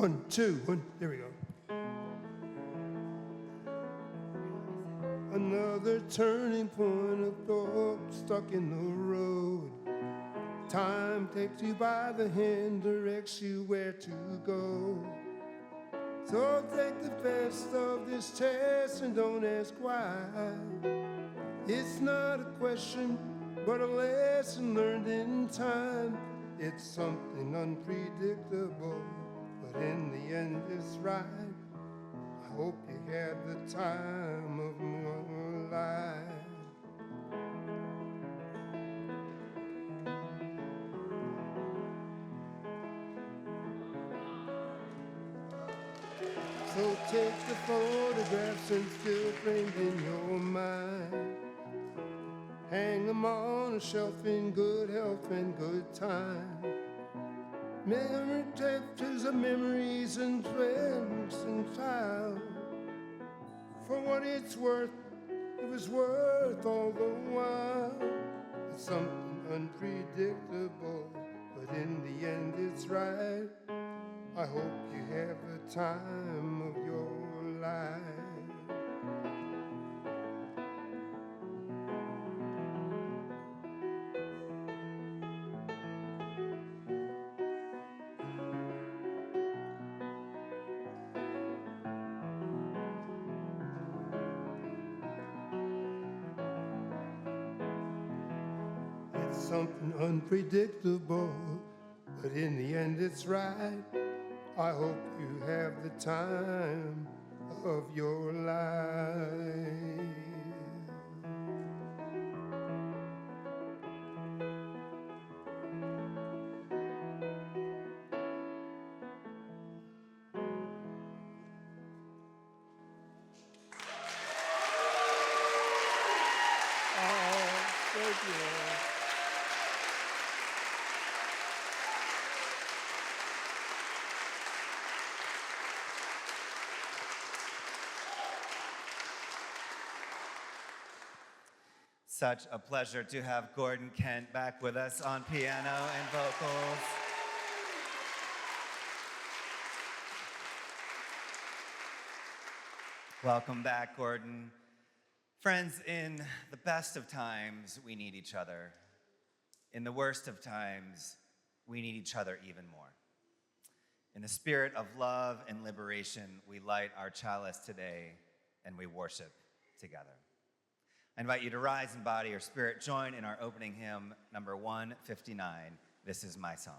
1, 2, 1. Here we go. Another turning point of thought stuck in the road. Time takes you by the hand, directs you where to go. So take the best of this test and don't ask why. It's not a question, but a lesson learned in time. It's something unpredictable, but in the end it's right. I hope you had the time of your life. So take the photographs and still framed in your mind. Hang them on a shelf in good health and good time. Memory pictures of memories and friends and child. For what it's worth, it was worth all the while. It's something unpredictable, but in the end it's right. I hope you have the time of your life. It's something unpredictable, but in the end it's right. I hope you have the time of your life. Thank you. Such a pleasure to have Gordon Kent back with us on piano and vocals. Welcome back, Gordon. Friends, in the best of times, we need each other. In the worst of times, we need each other even more. In the spirit of love and liberation, we light our chalice today and we worship together. I invite you to rise in body or spirit. Join in our opening hymn, number 159, This Is My Song.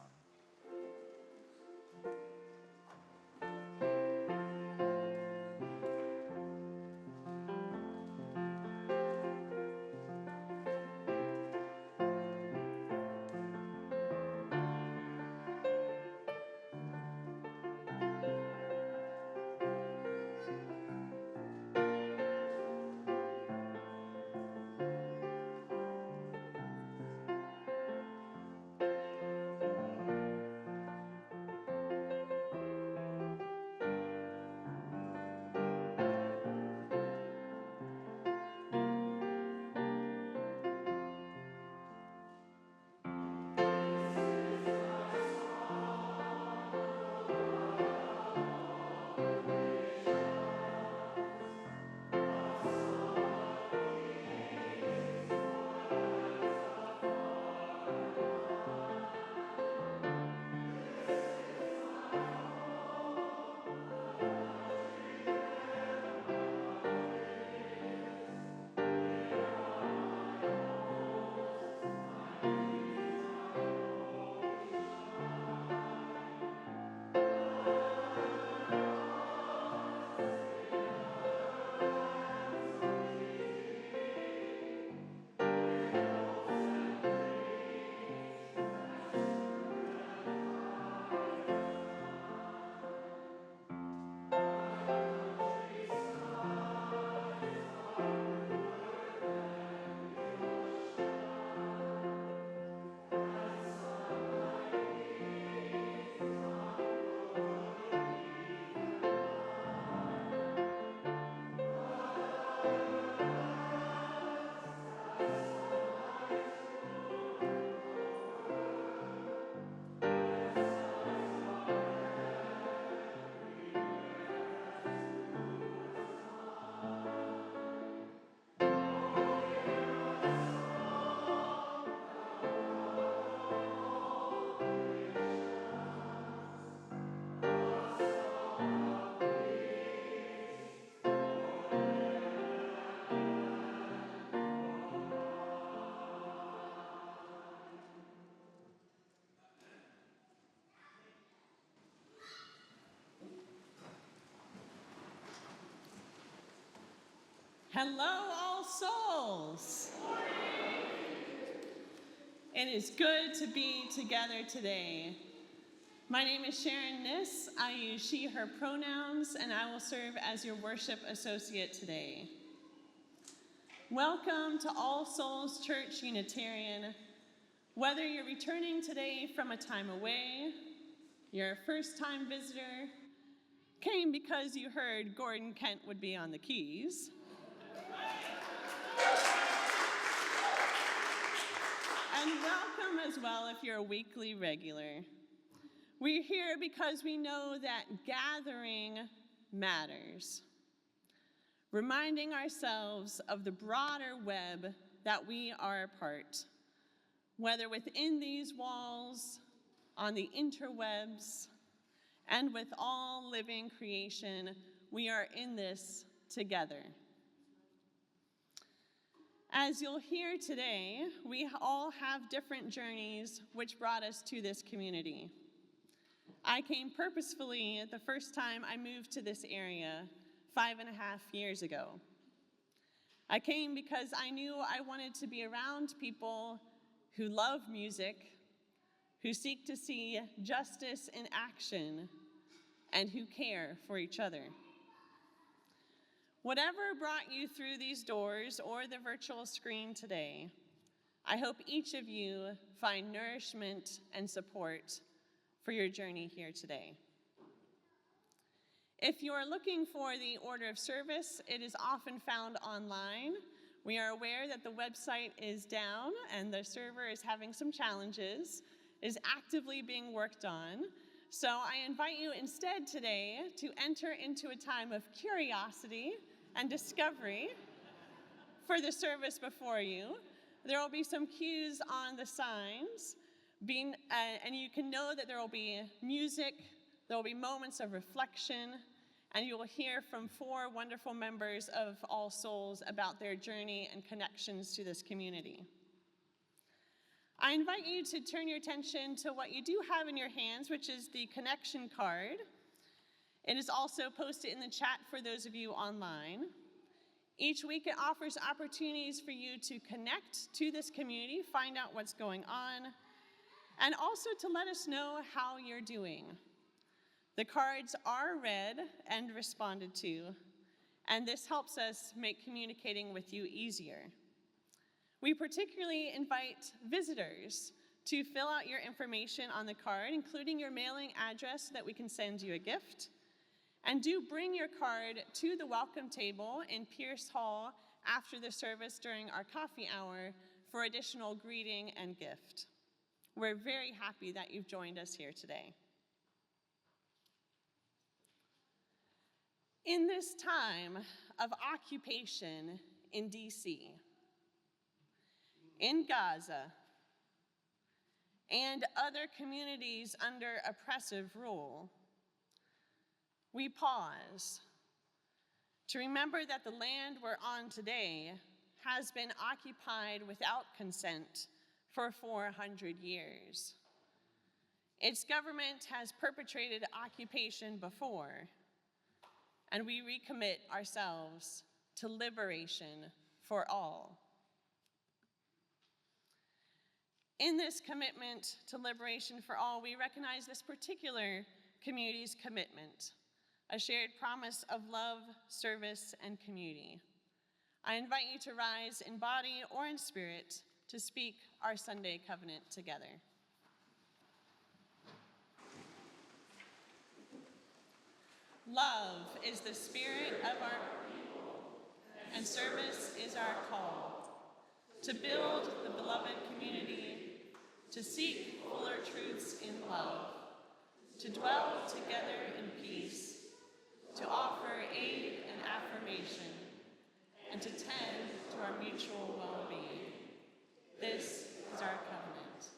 Hello, All Souls. It is good to be together today. My name is Sharon Niss. I use she, her pronouns, and I will serve as your worship associate today. Welcome to All Souls Church Unitarian. Whether you're returning today from a time away, you're a first-time visitor, came because you heard Gordon Kent would be on the keys, and welcome as well if you're a weekly regular. We're here because we know that gathering matters. Reminding ourselves of the broader web that we are a part, whether within these walls, on the interwebs, and with all living creation, we are in this together. As you'll hear today, we all have different journeys which brought us to this community. I came purposefully the first time I moved to this area 5.5 years ago. I came because I knew I wanted to be around people who love music, who seek to see justice in action, and who care for each other. Whatever brought you through these doors or the virtual screen today, I hope each of you find nourishment and support for your journey here today. If you are looking for the order of service, it is often found online. We are aware that the website is down and the server is having some challenges. It is actively being worked on. So I invite you instead today to enter into a time of curiosity and discovery for the service before you. There will be some cues on the signs, and you can know that there will be music, there will be moments of reflection, and you will hear from 4 wonderful members of All Souls about their journey and connections to this community. I invite you to turn your attention to what you do have in your hands, which is the connection card. It is also posted in the chat for those of you online. Each week it offers opportunities for you to connect to this community, find out what's going on, and also to let us know how you're doing. The cards are read and responded to, and this helps us make communicating with you easier. We particularly invite visitors to fill out your information on the card, including your mailing address so that we can send you a gift. And do bring your card to the welcome table in Pierce Hall after the service during our coffee hour for additional greeting and gift. We're very happy that you've joined us here today. In this time of occupation in DC, in Gaza, and other communities under oppressive rule, we pause to remember that the land we're on today has been occupied without consent for 400 years. Its government has perpetrated occupation before, and we recommit ourselves to liberation for all. In this commitment to liberation for all, we recognize this particular community's commitment, a shared promise of love, service, and community. I invite you to rise in body or in spirit to speak our Sunday covenant together. Love is the spirit of our people, and service is our call. To build the beloved community, to seek fuller truths in love, to dwell together in peace, to offer aid and affirmation, and to tend to our mutual well-being. This is our covenant.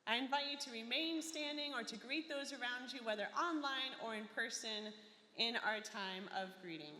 I invite you to remain standing or to greet those around you, whether online or in person, in our time of greeting.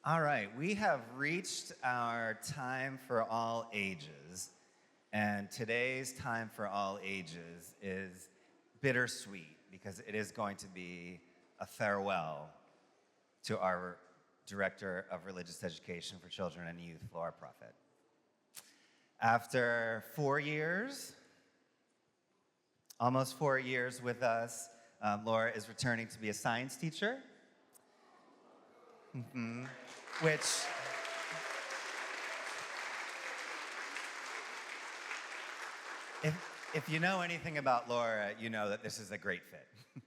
All right, we have reached our time for all ages, and today's time for all ages is bittersweet because it is going to be a farewell to our Director of Religious Education for Children and Youth, Laura Prophet. After 4 years, almost 4 years with us, Laura is returning to be a science teacher. Which if you know anything about Laura, you know that this is a great fit.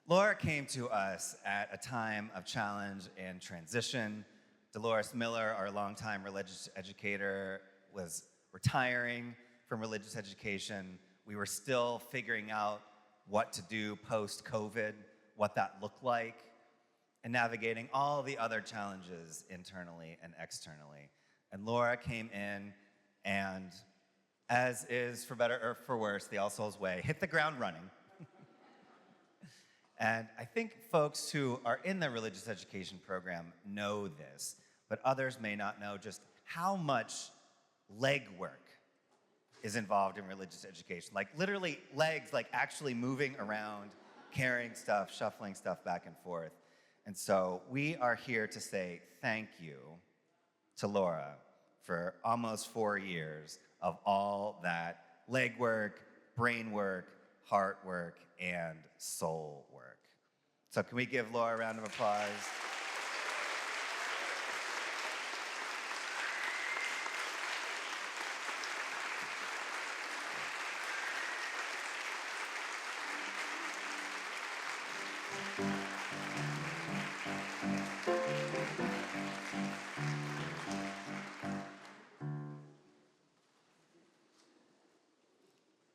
Laura came to us at a time of challenge and transition. Dolores Miller, our longtime religious educator, was retiring from religious education. We were still figuring out what to do post-COVID, what that looked like, and navigating all the other challenges internally and externally. And Laura came in and, as is for better or for worse, the All Souls way, hit the ground running. And I think folks who are in the religious education program know this, but others may not know just how much legwork is involved in religious education. Like literally legs, like actually moving around, carrying stuff, shuffling stuff back and forth. And so we are here to say thank you to Laura for almost 4 years of all that legwork, brain work, heart work, and soul work. So can we give Laura a round of applause?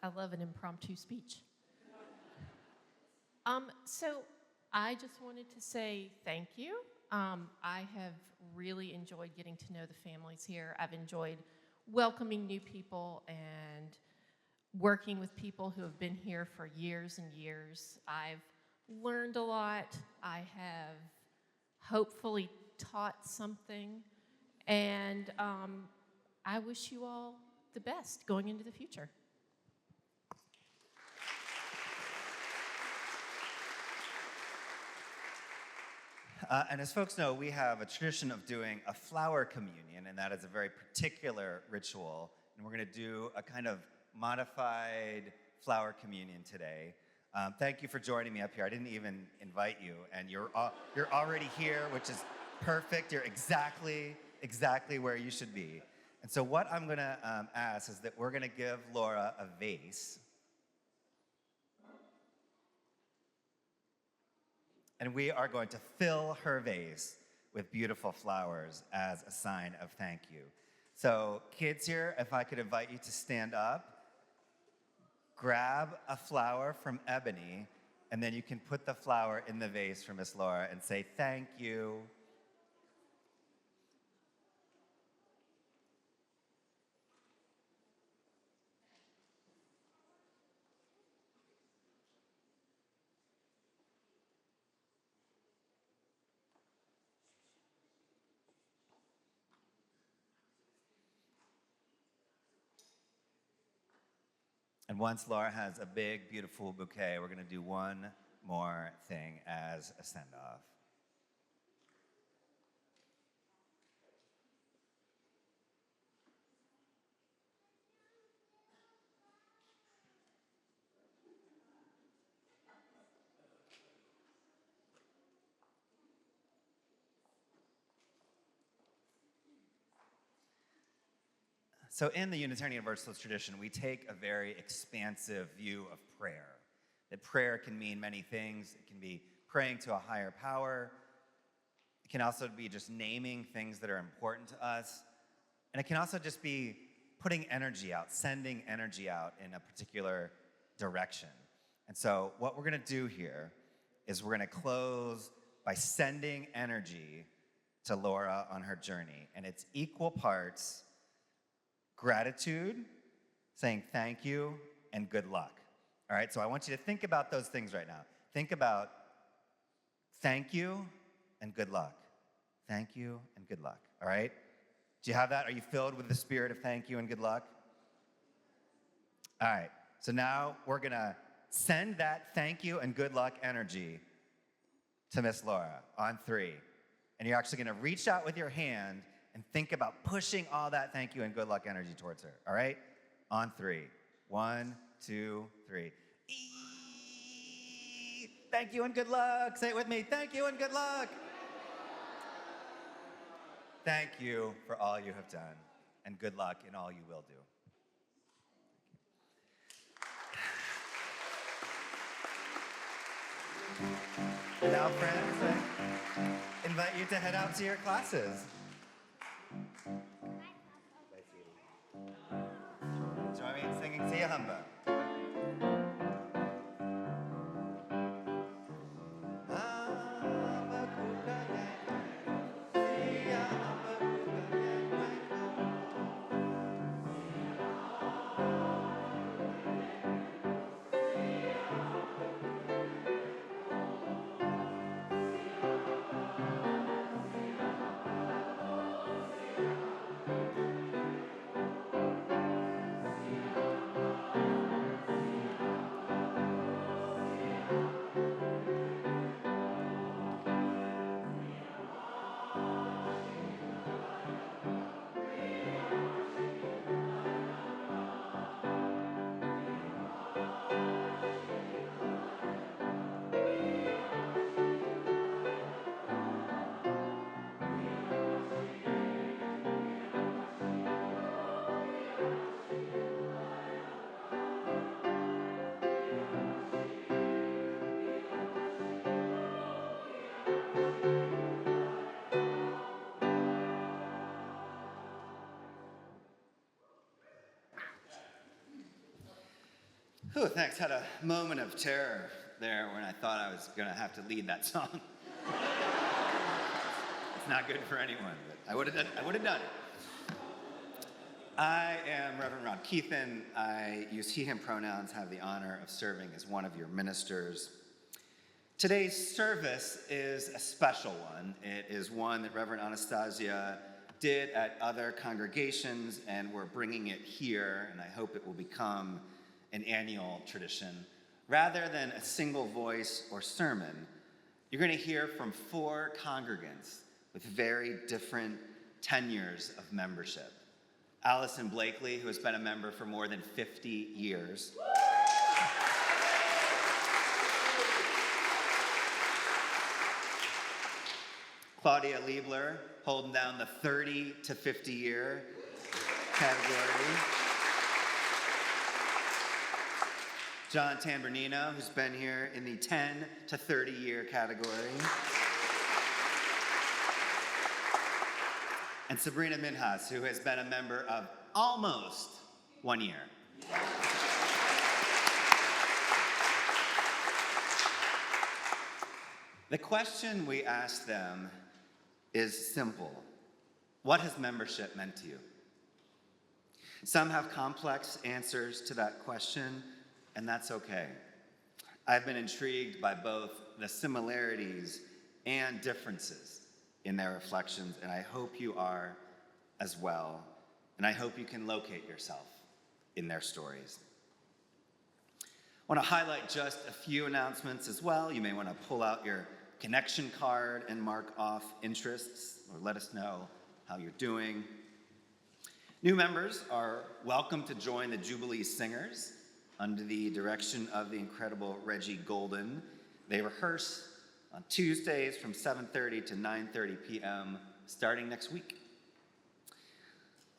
I love an impromptu speech. So I just wanted to say thank you. I have really enjoyed getting to know the families here. I've enjoyed welcoming new people and working with people who have been here for years and years. I've learned a lot. I have hopefully taught something. And I wish you all the best going into the future. And as folks know, we have a tradition of doing a flower communion, and that is a very particular ritual. And we're going to do a kind of modified flower communion today. Thank you for joining me up here. I didn't even invite you, and you're already here, which is perfect. You're exactly where you should be. And so what I'm going to ask is that we're going to give Laura a vase. And we are going to fill her vase with beautiful flowers as a sign of thank you. So kids here, if I could invite you to stand up, grab a flower from Ebony, and then you can put the flower in the vase for Miss Laura and say thank you. And once Laura has a big, beautiful bouquet, we're going to do one more thing as a send-off. So in the Unitarian Universalist tradition, we take a very expansive view of prayer. That prayer can mean many things. It can be praying to a higher power. It can also be just naming things that are important to us. And it can also just be putting energy out, sending energy out in a particular direction. And so what we're going to do here is we're going to close by sending energy to Laura on her journey. And it's equal parts gratitude, saying thank you, and good luck. All right, so I want you to think about those things right now. think about thank you and good luck. Thank you and good luck, all right? Do you have that? Are you filled with the spirit of thank you and good luck? All right, so now we're gonna send that thank you and good luck energy to Miss Laura on 3. And you're actually gonna reach out with your hand and think about pushing all that thank you and good luck energy towards her, all right? On 3. 1, 2, 3. Eee! Thank you and good luck. Say it with me. Thank you and good luck. Thank you for all you have done, and good luck in all you will do. And now, friends, I invite you to head out to your classes. Join me in singing Sia Humba. Whew, thanks. Had a moment of terror there when I thought I was going to have to lead that song. It's not good for anyone, but I would have done it. I am Reverend Ron Keithan. I use he, him pronouns, have the honor of serving as one of your ministers. Today's service is a special one. It is one that Reverend Anastasia did at other congregations, and we're bringing it here, and I hope it will become an annual tradition. Rather than a single voice or sermon, you're going to hear from 4 congregants with very different tenures of membership. Allison Blakely, who has been a member for more than 50 years. Claudia Liebler, holding down the 30 to 50 year category. John Tambernino, who's been here in the 10 to 30 year category. And Sabrina Minhas, who has been a member of almost 1 year. The question we asked them is simple. What has membership meant to you? Some have complex answers to that question, and that's okay. I've been intrigued by both the similarities and differences in their reflections, and I hope you are as well. And I hope you can locate yourself in their stories. I want to highlight just a few announcements as well. You may want to pull out your connection card and mark off interests, or let us know how you're doing. New members are welcome to join the Jubilee Singers under the direction of the incredible Reggie Golden. They rehearse on Tuesdays from 7:30 to 9:30 p.m. starting next week.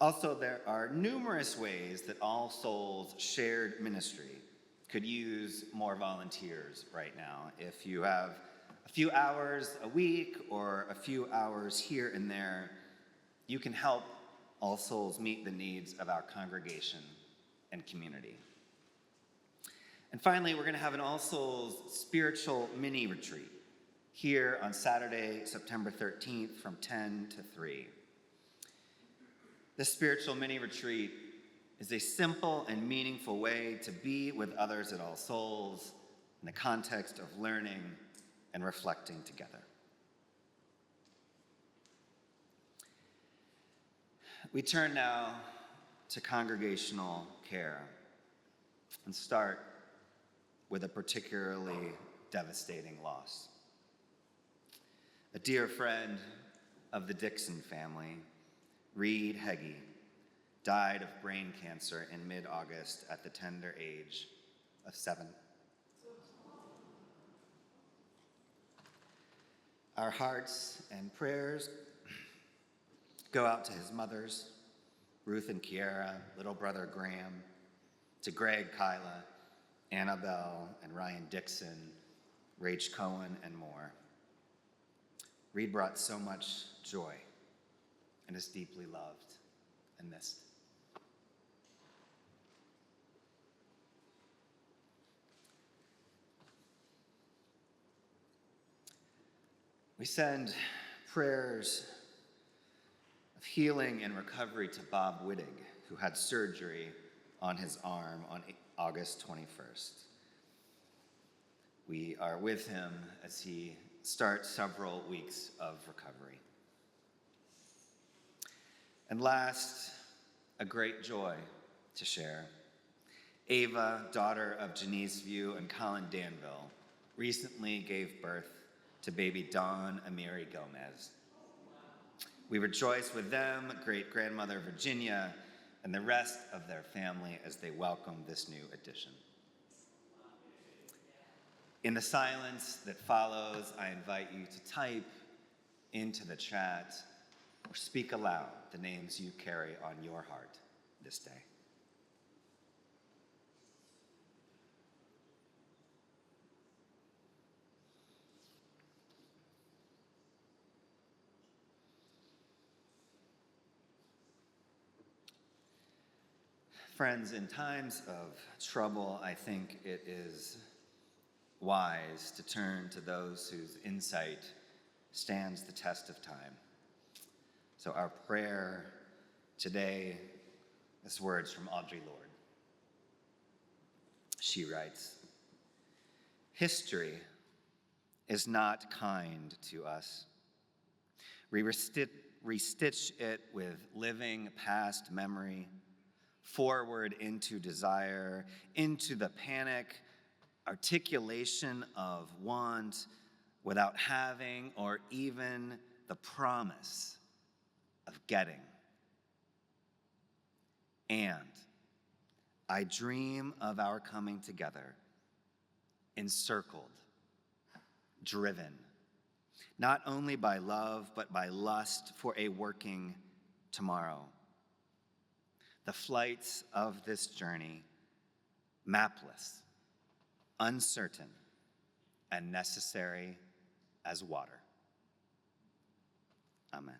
Also, there are numerous ways that All Souls Shared Ministry could use more volunteers right now. If you have a few hours a week or a few hours here and there, you can help All Souls meet the needs of our congregation and community. And finally, we're going to have an All Souls spiritual mini retreat here on Saturday, September 13th from 10 to 3. This spiritual mini retreat is a simple and meaningful way to be with others at All Souls, in the context of learning and reflecting together. We turn now to congregational care and start with a particularly devastating loss. A dear friend of the Dixon family, Reed Heggie, died of brain cancer in mid-August at the tender age of 7. Our hearts and prayers go out to his mothers, Ruth and Kiara, little brother Graham, to Greg, Kyla, Annabelle, and Ryan Dixon, Rach Cohen, and more. Reed brought so much joy and is deeply loved and missed. We send prayers of healing and recovery to Bob Wittig, who had surgery on his arm on August 21st. We are with him as he starts several weeks of recovery. And last, a great joy to share. Ava, daughter of Janice View and Colin Danville, recently gave birth to baby Dawn Amiri Gomez. We rejoice with them, great-grandmother Virginia, and the rest of their family as they welcome this new addition. In the silence that follows, I invite you to type into the chat or speak aloud the names you carry on your heart this day. Friends, in times of trouble, I think it is wise to turn to those whose insight stands the test of time. So our prayer today is words from Audre Lorde. She writes, "History is not kind to us. We restitch it with living past memory, forward into desire, into the panic, articulation of want without having or even the promise of getting. And I dream of our coming together, encircled, driven, not only by love, but by lust for a working tomorrow. The flights of this journey, mapless, uncertain, and necessary as water." Amen.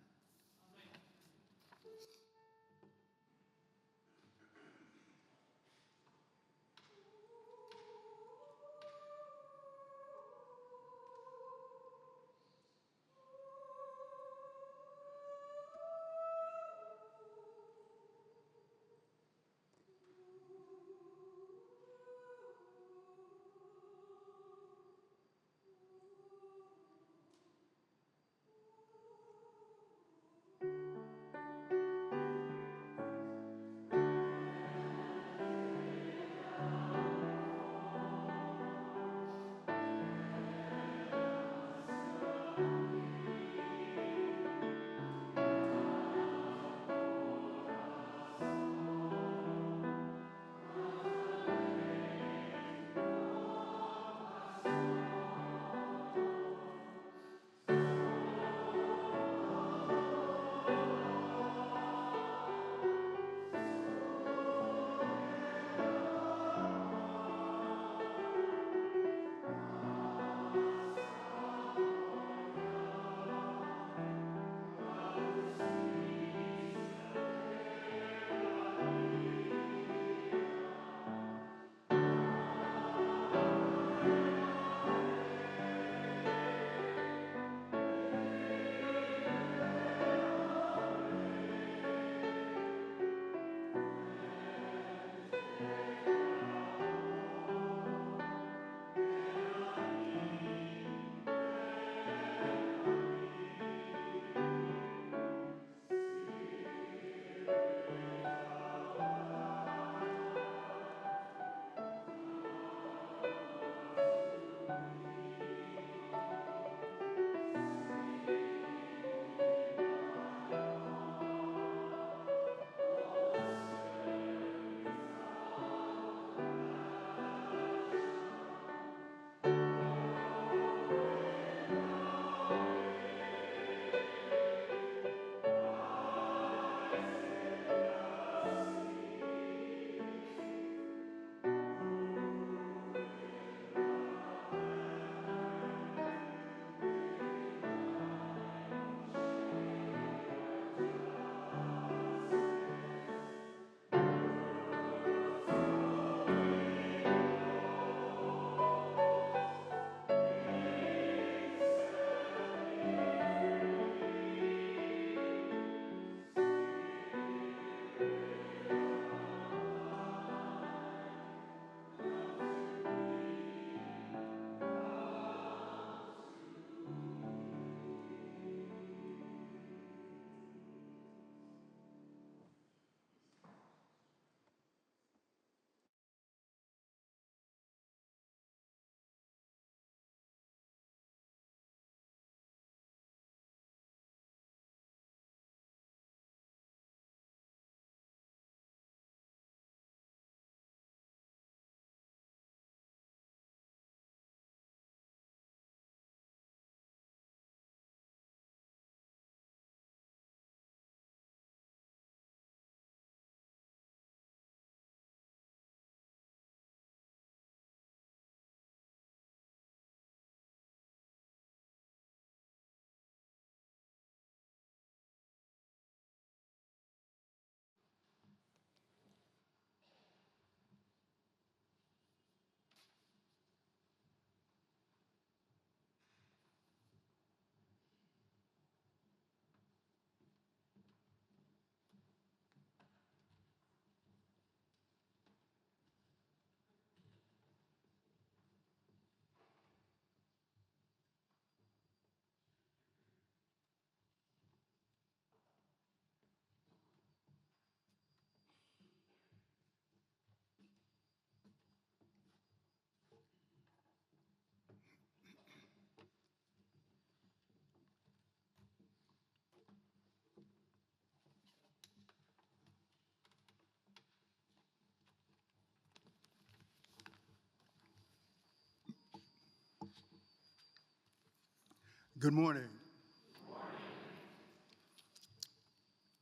Good morning.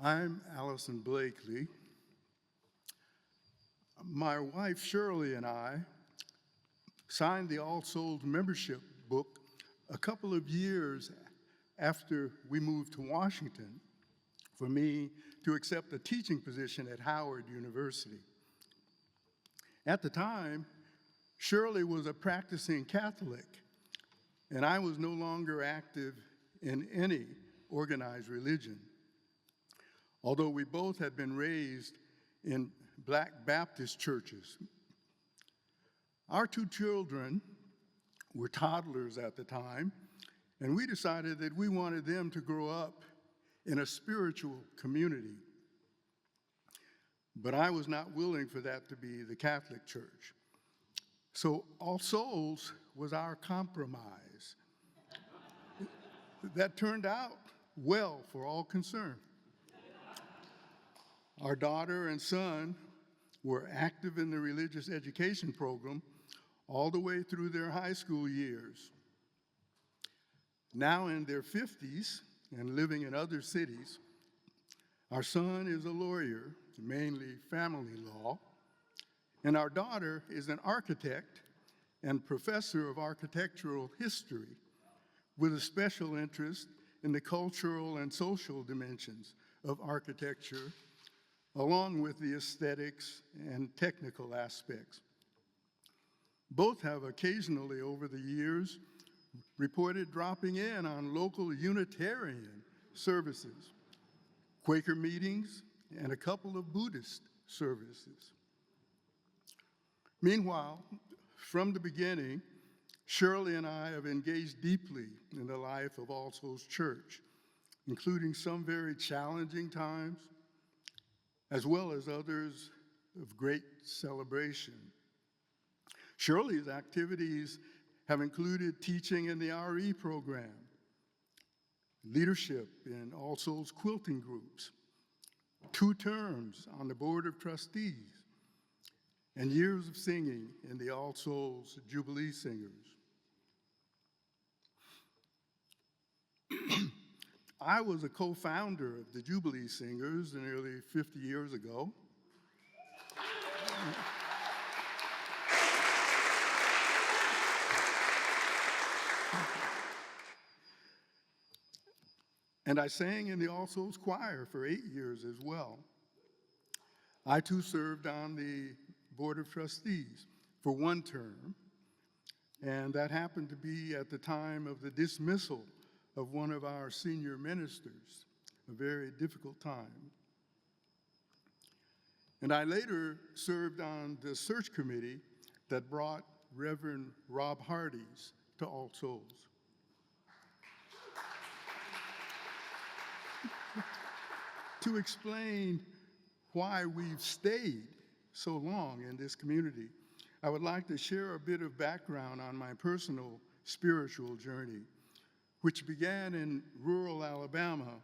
I'm Allison Blakely. My wife Shirley and I signed the All Souls membership book a couple of years after we moved to Washington for me to accept a teaching position at Howard University. At the time, Shirley was a practicing Catholic, and I was no longer active in any organized religion. Although we both had been raised in Black Baptist churches. Our two children were toddlers at the time, and we decided that we wanted them to grow up in a spiritual community. But I was not willing for that to be the Catholic Church. So All Souls was our compromise. That turned out well for all concerned. Our daughter and son were active in the religious education program all the way through their high school years. Now in their 50s and living in other cities, our son is a lawyer, mainly family law, and our daughter is an architect and professor of architectural history with a special interest in the cultural and social dimensions of architecture, along with the aesthetics and technical aspects. Both have occasionally over the years reported dropping in on local Unitarian services, Quaker meetings, and a couple of Buddhist services. Meanwhile, from the beginning, Shirley and I have engaged deeply in the life of All Souls Church, including some very challenging times, as well as others of great celebration. Shirley's activities have included teaching in the RE program, leadership in All Souls quilting groups, 2 terms on the Board of Trustees, and years of singing in the All Souls Jubilee Singers. I was a co-founder of the Jubilee Singers nearly 50 years ago. And I sang in the All Souls Choir for 8 years as well. I too served on the Board of Trustees for 1 term, and that happened to be at the time of the dismissal of one of our senior ministers, a very difficult time. And I later served on the search committee that brought Reverend Rob Hardy's to All Souls. To explain why we've stayed so long in this community, I would like to share a bit of background on my personal spiritual journey, which began in rural Alabama,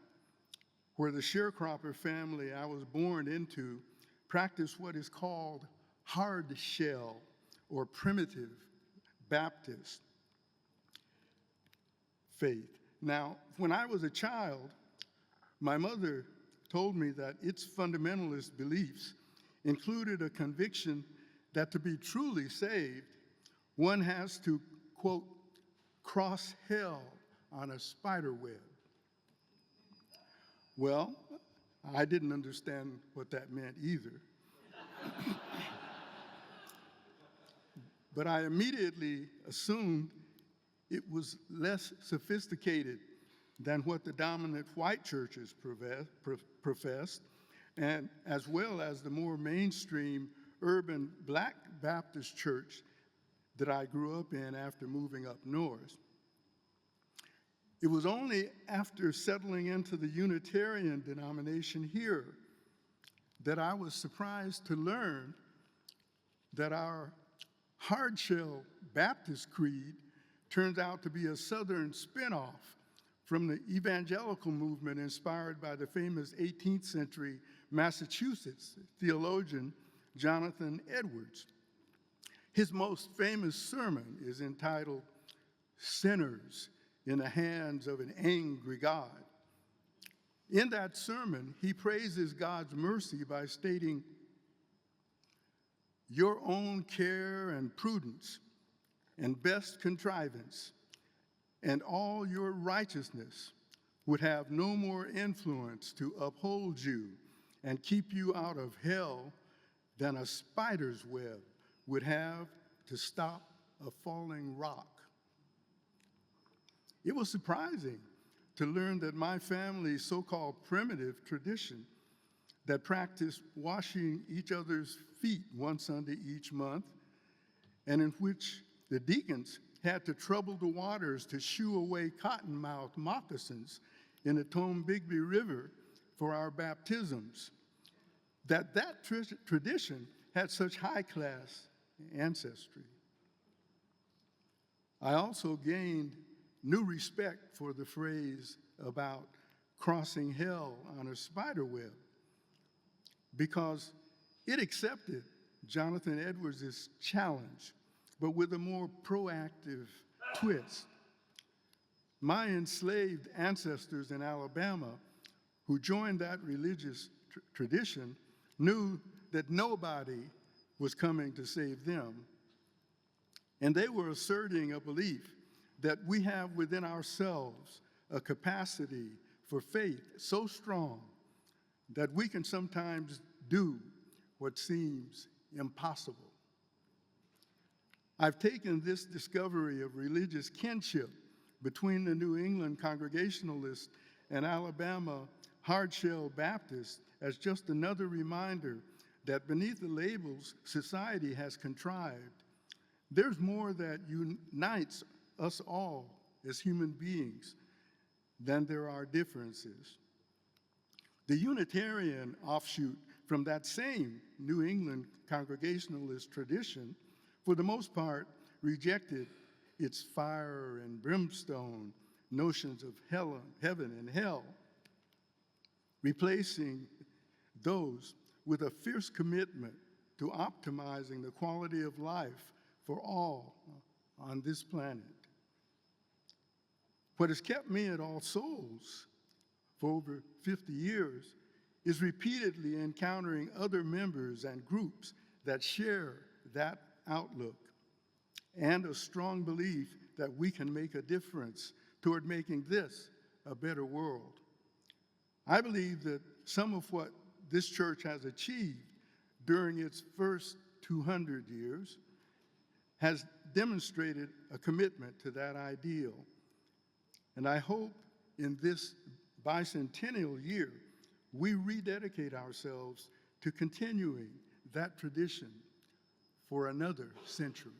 where the sharecropper family I was born into practiced what is called hard shell or primitive Baptist faith. Now, when I was a child, my mother told me that its fundamentalist beliefs included a conviction that to be truly saved, one has to, quote, cross hell on a spider web. Well, I didn't understand what that meant either. But I immediately assumed it was less sophisticated than what the dominant white churches professed, and as well as the more mainstream urban Black Baptist church that I grew up in after moving up north. It was only after settling into the Unitarian denomination here that I was surprised to learn that our hardshell Baptist creed turns out to be a Southern spinoff from the evangelical movement inspired by the famous 18th century Massachusetts theologian Jonathan Edwards. His most famous sermon is entitled "Sinners in the hands of an angry God. In that sermon, he praises God's mercy by stating, "Your own care and prudence and best contrivance and all your righteousness would have no more influence to uphold you and keep you out of hell than a spider's web would have to stop a falling rock." It was surprising to learn that my family's so-called primitive tradition that practiced washing each other's feet one Sunday each month, and in which the deacons had to trouble the waters to shoo away cottonmouth moccasins in the Tombigbee River for our baptisms, that tradition had such high-class ancestry. I also gained new respect for the phrase about crossing hell on a spider web, because it accepted Jonathan Edwards' challenge, but with a more proactive twist. My enslaved ancestors in Alabama who joined that religious tradition knew that nobody was coming to save them. And they were asserting a belief that we have within ourselves a capacity for faith so strong that we can sometimes do what seems impossible. I've taken this discovery of religious kinship between the New England Congregationalists and Alabama Hardshell Baptists as just another reminder that beneath the labels society has contrived, there's more that unites us all as human beings than there are differences. The Unitarian offshoot from that same New England Congregationalist tradition, for the most part, rejected its fire and brimstone notions of heaven and hell, replacing those with a fierce commitment to optimizing the quality of life for all on this planet. What has kept me at All Souls for over 50 years is repeatedly encountering other members and groups that share that outlook and a strong belief that we can make a difference toward making this a better world. I believe that some of what this church has achieved during its first 200 years has demonstrated a commitment to that ideal. And I hope in this bicentennial year, we rededicate ourselves to continuing that tradition for another century.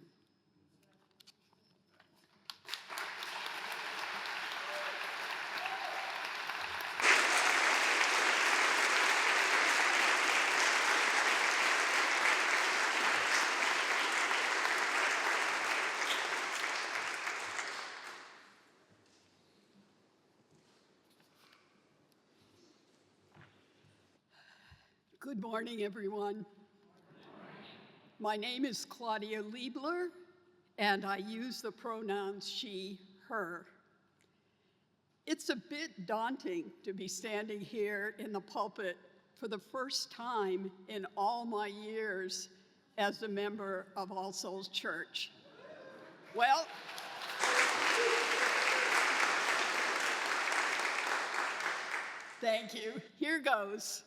Good morning, everyone. My name is Claudia Liebler, and I use the pronouns she, her. It's a bit daunting to be standing here in the pulpit for the first time in all my years as a member of All Souls Church. Well, thank you. Here goes.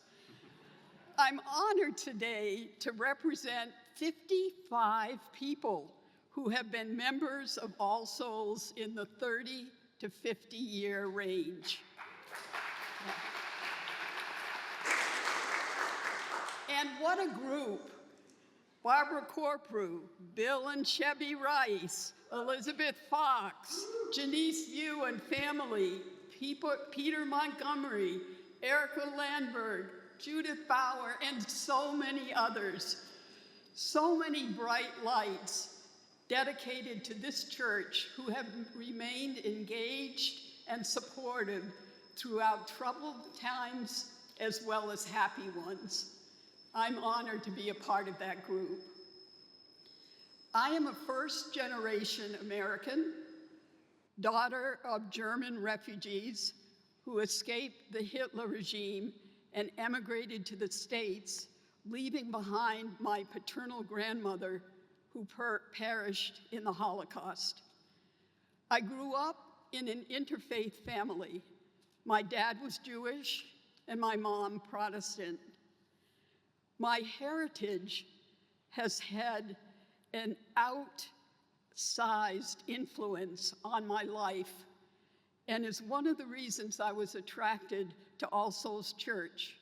I'm honored today to represent 55 people who have been members of All Souls in the 30 to 50 year range. And what a group. Barbara Corprew, Bill and Chevy Rice, Elizabeth Fox, Janice Yu and family, Peter Montgomery, Erica Landberg, Judith Bauer, and so many others. So many bright lights dedicated to this church who have remained engaged and supportive throughout troubled times as well as happy ones. I'm honored to be a part of that group. I am a first-generation American, daughter of German refugees who escaped the Hitler regime and emigrated to the States, leaving behind my paternal grandmother who perished in the Holocaust. I grew up in an interfaith family. My dad was Jewish and my mom Protestant. My heritage has had an outsized influence on my life and is one of the reasons I was attracted to All Souls Church,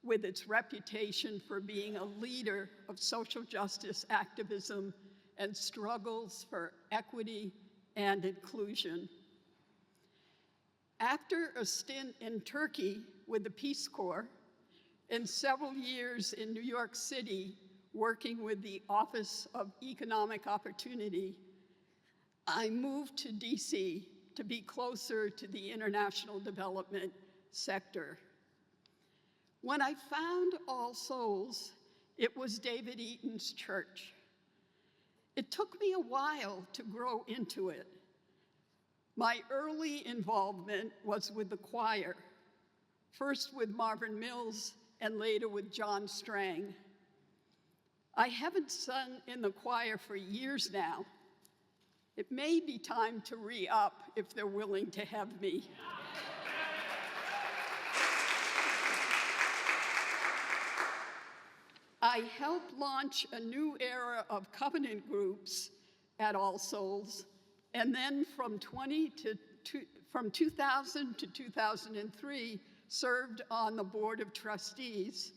with its reputation for being a leader of social justice activism and struggles for equity and inclusion. After a stint in Turkey with the Peace Corps and several years in New York City working with the Office of Economic Opportunity, I moved to DC to be closer to the international development sector. When I found All Souls, it was David Eaton's church. It took me a while to grow into it. My early involvement was with the choir, first with Marvin Mills and later with John Strang. I haven't sung in the choir for years now. It may be time to re-up if they're willing to have me. I helped launch a new era of covenant groups at All Souls, and then from 2000 to 2003, served on the Board of Trustees,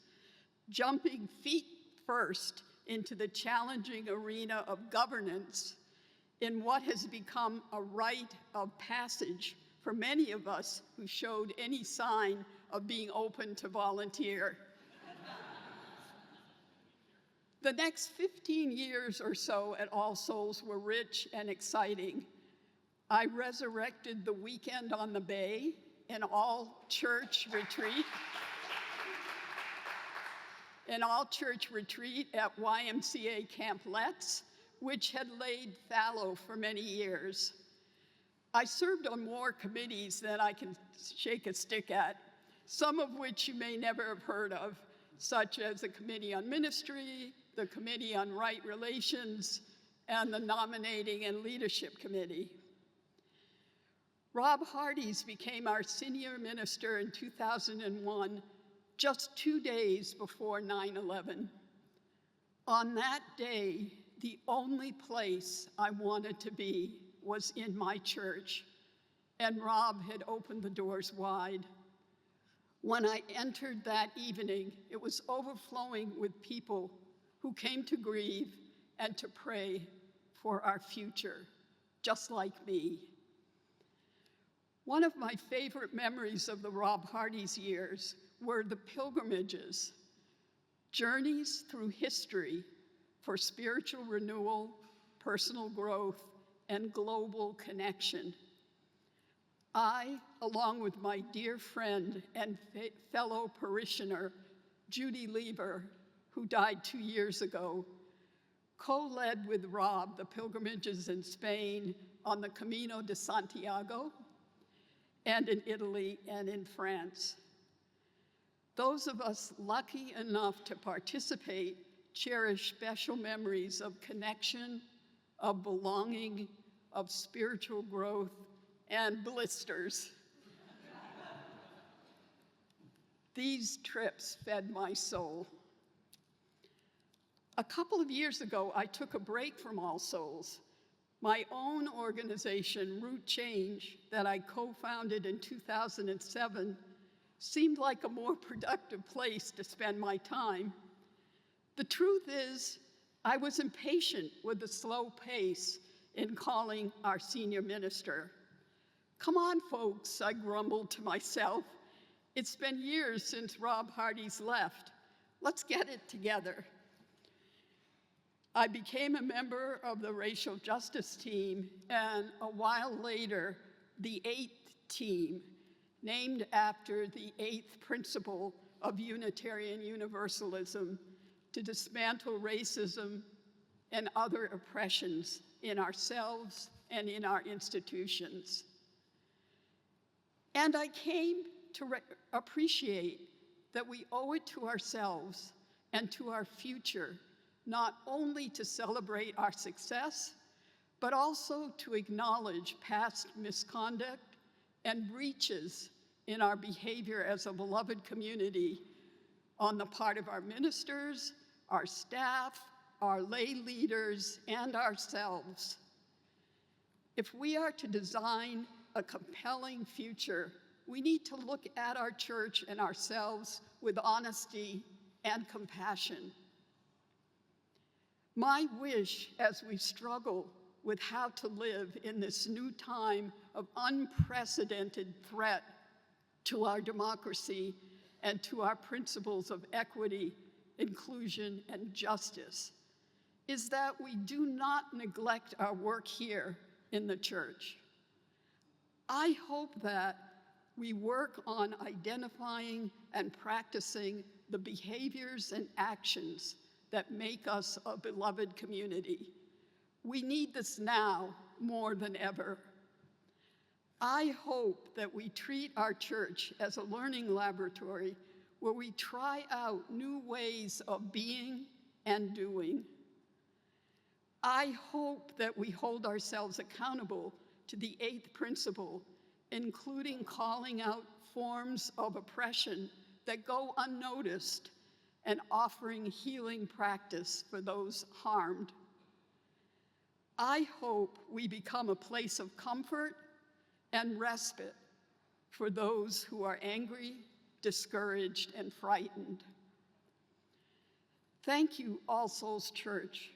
jumping feet first into the challenging arena of governance in what has become a rite of passage for many of us who showed any sign of being open to volunteer. The next 15 years or so at All Souls were rich and exciting. I resurrected the Weekend on the Bay, an all-church retreat, at YMCA Camp Letts, which had laid fallow for many years. I served on more committees than I can shake a stick at, some of which you may never have heard of, such as the Committee on Ministry, the Committee on Right Relations, and the Nominating and Leadership Committee. Rob Hardies became our senior minister in 2001, just 2 days before 9/11. On that day, the only place I wanted to be was in my church, and Rob had opened the doors wide. When I entered that evening, it was overflowing with people who came to grieve and to pray for our future, just like me. One of my favorite memories of the Rob Hardies years were the pilgrimages, journeys through history for spiritual renewal, personal growth, and global connection. I, along with my dear friend and fellow parishioner, Judy Lieber, who died 2 years ago, co-led with Rob the pilgrimages in Spain on the Camino de Santiago, and in Italy and in France. Those of us lucky enough to participate cherish special memories of connection, of belonging, of spiritual growth, and blisters. These trips fed my soul. A couple of years ago, I took a break from All Souls. My own organization, Root Change, that I co-founded in 2007, seemed like a more productive place to spend my time. The truth is, I was impatient with the slow pace in calling our senior minister. Come on, folks, I grumbled to myself. It's been years since Rob Hardies left. Let's get it together. I became a member of the racial justice team, and a while later, the 8th team, named after the 8th principle of Unitarian Universalism, to dismantle racism and other oppressions in ourselves and in our institutions. And I came to appreciate that we owe it to ourselves and to our future not only to celebrate our success, but also to acknowledge past misconduct and breaches in our behavior as a beloved community on the part of our ministers, our staff, our lay leaders, and ourselves. If we are to design a compelling future, we need to look at our church and ourselves with honesty and compassion. My wish as we struggle with how to live in this new time of unprecedented threat to our democracy and to our principles of equity, inclusion, and justice is that we do not neglect our work here in the church. I hope that we work on identifying and practicing the behaviors and actions that make us a beloved community. We need this now more than ever. I hope that we treat our church as a learning laboratory where we try out new ways of being and doing. I hope that we hold ourselves accountable to the 8th principle, including calling out forms of oppression that go unnoticed and offering healing practice for those harmed. I hope we become a place of comfort and respite for those who are angry, discouraged, and frightened. Thank you, All Souls Church,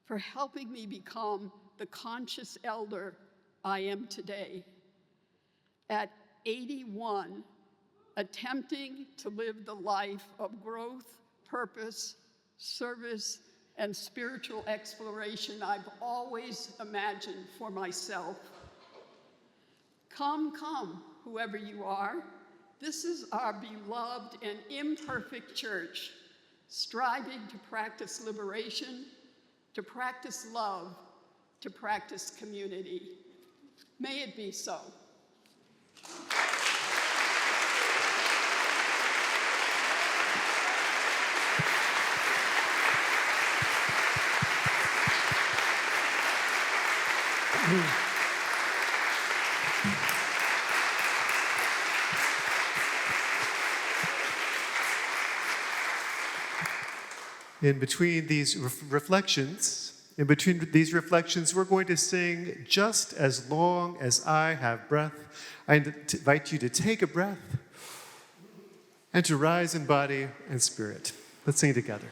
for helping me become the conscious elder I am today. At 81, attempting to live the life of growth, purpose, service, and spiritual exploration I've always imagined for myself. Come, come, whoever you are. This is our beloved and imperfect church, striving to practice liberation, to practice love, to practice community. May it be so. In between these reflections, we're going to sing Just as Long as I Have Breath. I invite you to take a breath and to rise in body and spirit. Let's sing together.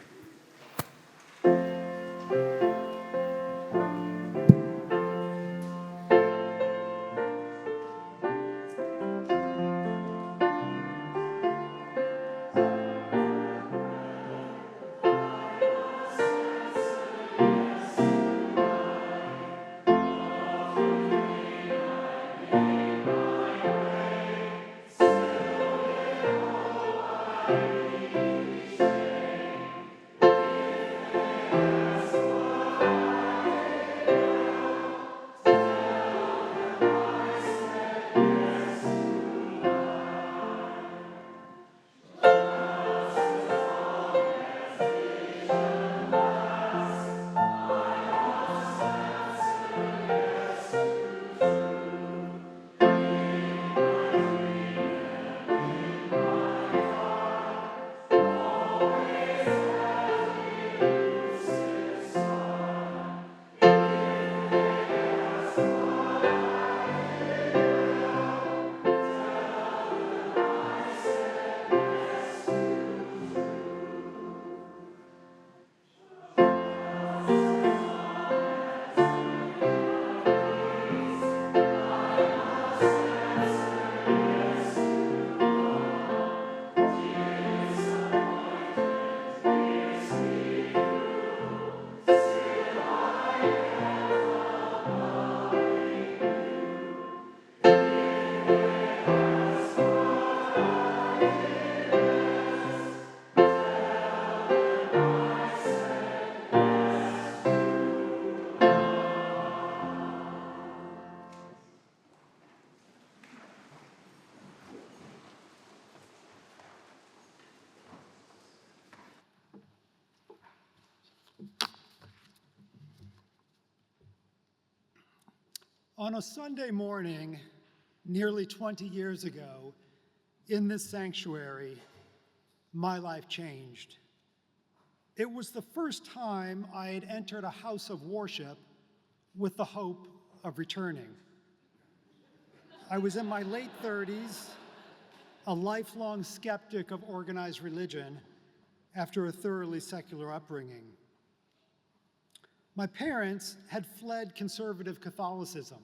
On a Sunday morning, nearly 20 years ago, in this sanctuary, my life changed. It was the first time I had entered a house of worship with the hope of returning. I was in my late 30s, a lifelong skeptic of organized religion after a thoroughly secular upbringing. My parents had fled conservative Catholicism,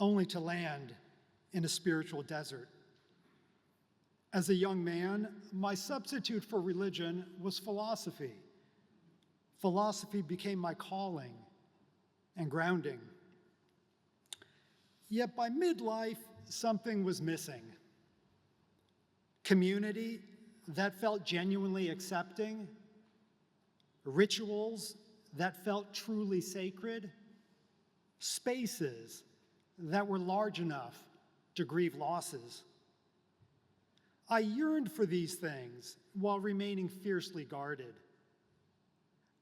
only to land in a spiritual desert. As a young man, my substitute for religion was philosophy. Philosophy became my calling and grounding. Yet by midlife, something was missing. Community that felt genuinely accepting, rituals that felt truly sacred, spaces that were large enough to grieve losses. I yearned for these things while remaining fiercely guarded.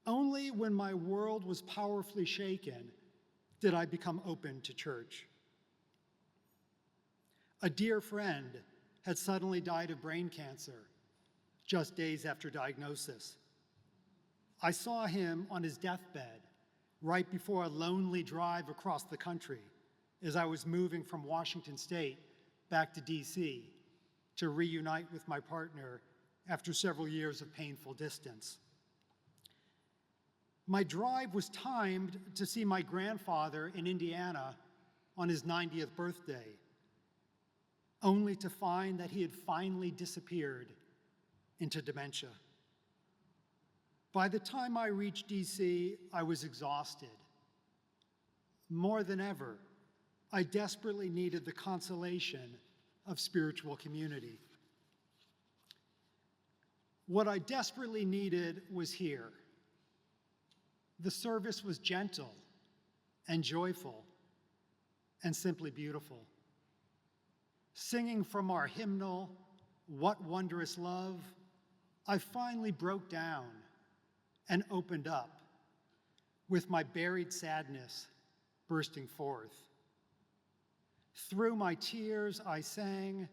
Only when my world was powerfully shaken did I become open to church. A dear friend had suddenly died of brain cancer just days after diagnosis. I saw him on his deathbed right before a lonely drive across the country as I was moving from Washington State back to DC to reunite with my partner after several years of painful distance. My drive was timed to see my grandfather in Indiana on his 90th birthday, only to find that he had finally disappeared into dementia. By the time I reached DC, I was exhausted. More than ever, I desperately needed the consolation of spiritual community. What I desperately needed was here. The service was gentle and joyful and simply beautiful. Singing from our hymnal, "What Wondrous Love," I finally broke down and opened up, with my buried sadness bursting forth. Through my tears, I sang,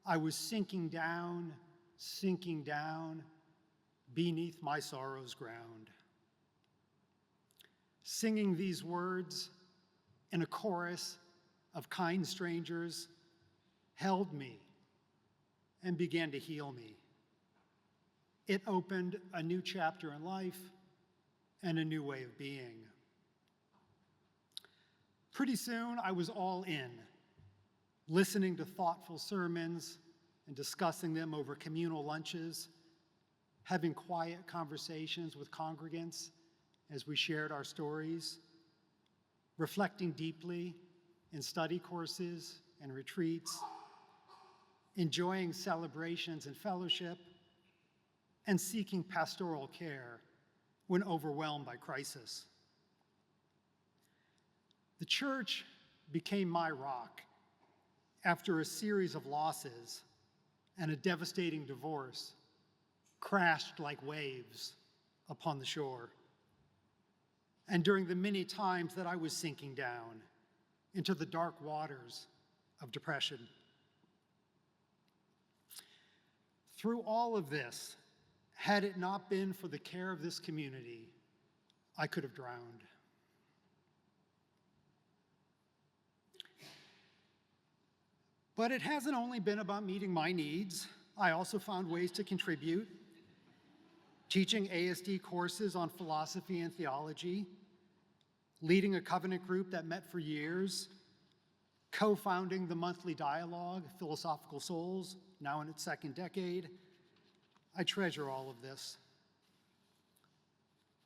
I was sinking down beneath my sorrow's ground. Singing these words in a chorus of kind strangers held me and began to heal me. It opened a new chapter in life and a new way of being. Pretty soon, I was all in, listening to thoughtful sermons and discussing them over communal lunches, having quiet conversations with congregants as we shared our stories, reflecting deeply in study courses and retreats, enjoying celebrations and fellowship, and seeking pastoral care when overwhelmed by crisis. The church became my rock after a series of losses and a devastating divorce crashed like waves upon the shore. And during the many times that I was sinking down into the dark waters of depression. Through all of this, had it not been for the care of this community, I could have drowned. But it hasn't only been about meeting my needs. I also found ways to contribute, teaching ASD courses on philosophy and theology, leading a covenant group that met for years, co-founding the monthly dialogue, Philosophical Souls, now in its second decade. I treasure all of this.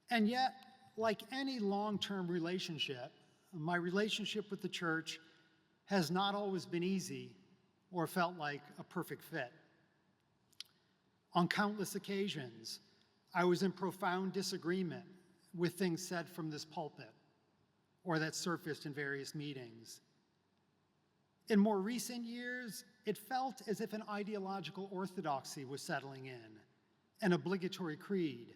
And yet, like any long-term relationship, my relationship with the church has not always been easy or felt like a perfect fit. On countless occasions, I was in profound disagreement with things said from this pulpit or that surfaced in various meetings. In more recent years, it felt as if an ideological orthodoxy was settling in, an obligatory creed,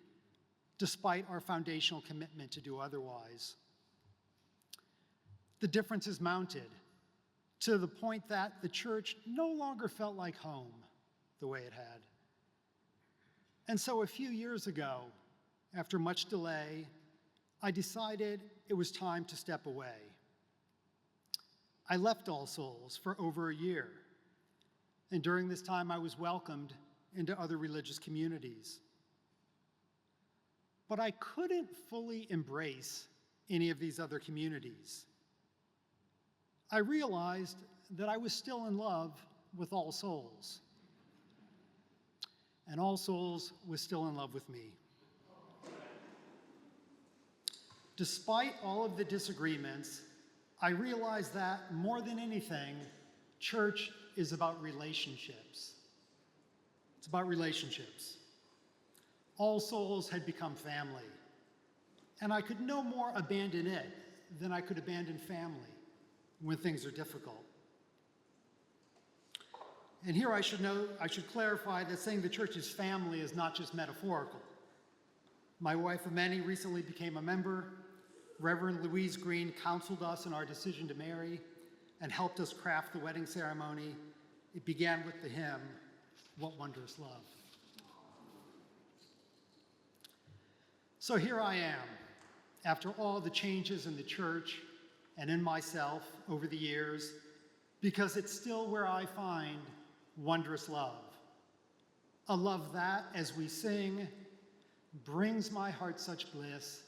despite our foundational commitment to do otherwise. The differences mounted to the point that the church no longer felt like home the way it had. And so a few years ago, after much delay, I decided it was time to step away. I left All Souls for over a year, and during this time I was welcomed into other religious communities. But I couldn't fully embrace any of these other communities. I realized that I was still in love with All Souls, and All Souls was still in love with me. Despite all of the disagreements, I realized that more than anything, church is about relationships. It's about relationships. All Souls had become family, and I could no more abandon it than I could abandon family when things are difficult. And here I should clarify that saying the church is family is not just metaphorical. My wife Ameni recently became a member. Reverend Louise Green counseled us in our decision to marry and helped us craft the wedding ceremony. It began with the hymn, "What Wondrous Love." So here I am, after all the changes in the church and in myself over the years, because it's still where I find wondrous love. A love that, as we sing, brings my heart such bliss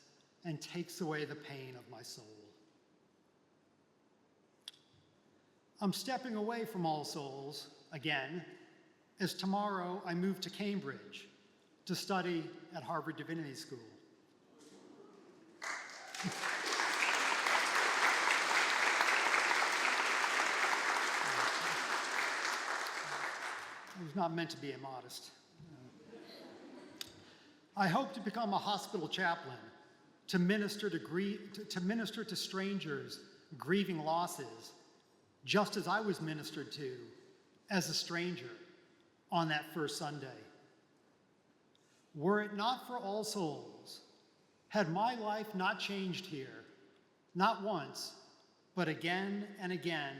and takes away the pain of my soul. I'm stepping away from All Souls again, as tomorrow I move to Cambridge to study at Harvard Divinity School. It was not meant to be immodest. I hope to become a hospital chaplain, to minister to strangers grieving losses, just as I was ministered to as a stranger on that first Sunday. Were it not for All Souls, had my life not changed here, not once, but again and again,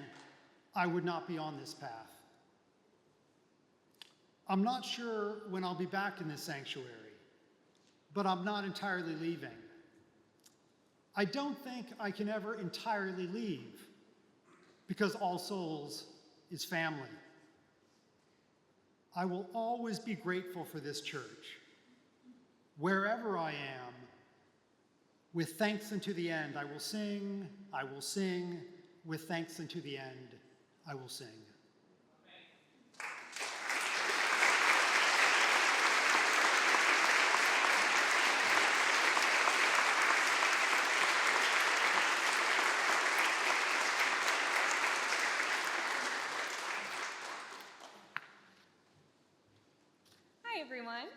I would not be on this path. I'm not sure when I'll be back in this sanctuary, but I'm not entirely leaving. I don't think I can ever entirely leave, because All Souls is family. I will always be grateful for this church. Wherever I am, with thanks unto the end, I will sing, with thanks unto the end, I will sing. Hi, everyone.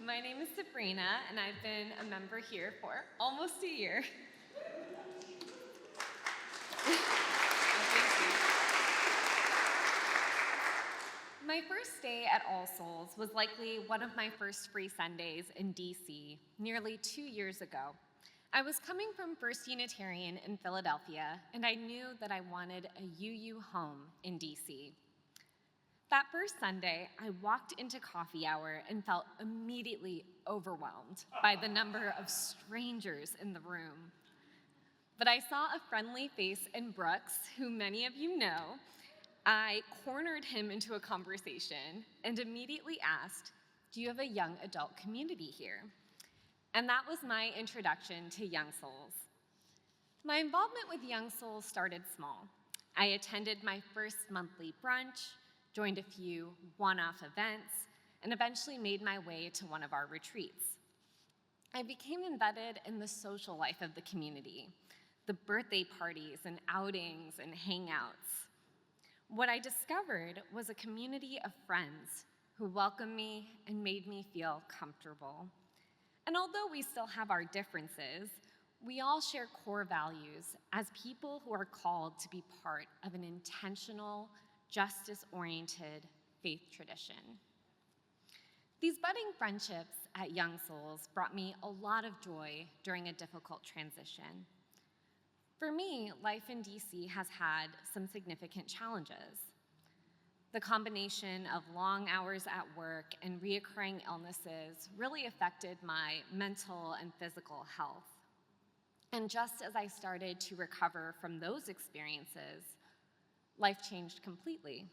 My name is Sabrina, and I've been a member here for almost a year. My first day at All Souls was likely one of my first free Sundays in DC, nearly 2 years ago. I was coming from First Unitarian in Philadelphia, and I knew that I wanted a UU home in DC. That first Sunday, I walked into coffee hour and felt immediately overwhelmed by the number of strangers in the room. But I saw a friendly face in Brooks, who many of you know. I cornered him into a conversation and immediately asked, "Do you have a young adult community here?" And that was my introduction to Young Souls. My involvement with Young Souls started small. I attended my first monthly brunch, joined a few one-off events, and eventually made my way to one of our retreats. I became embedded in the social life of the community, the birthday parties and outings and hangouts. What I discovered was a community of friends who welcomed me and made me feel comfortable. And although we still have our differences, we all share core values as people who are called to be part of an intentional, justice-oriented faith tradition. These budding friendships at Young Souls brought me a lot of joy during a difficult transition. For me, life in DC has had some significant challenges. The combination of long hours at work and reoccurring illnesses really affected my mental and physical health. And just as I started to recover from those experiences, life changed completely.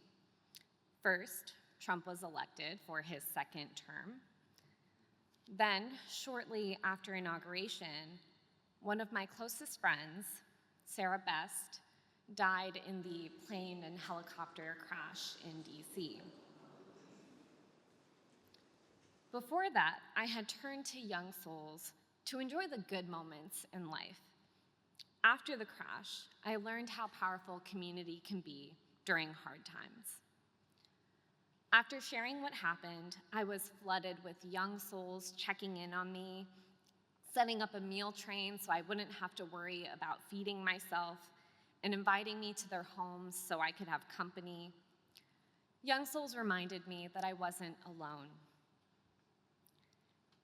First, Trump was elected for his second term. Then, shortly after inauguration, one of my closest friends, Sarah Best, died in the plane and helicopter crash in DC. Before that, I had turned to Young Souls to enjoy the good moments in life. After the crash, I learned how powerful community can be during hard times. After sharing what happened, I was flooded with Young Souls checking in on me, setting up a meal train so I wouldn't have to worry about feeding myself, and inviting me to their homes so I could have company. Young Souls reminded me that I wasn't alone.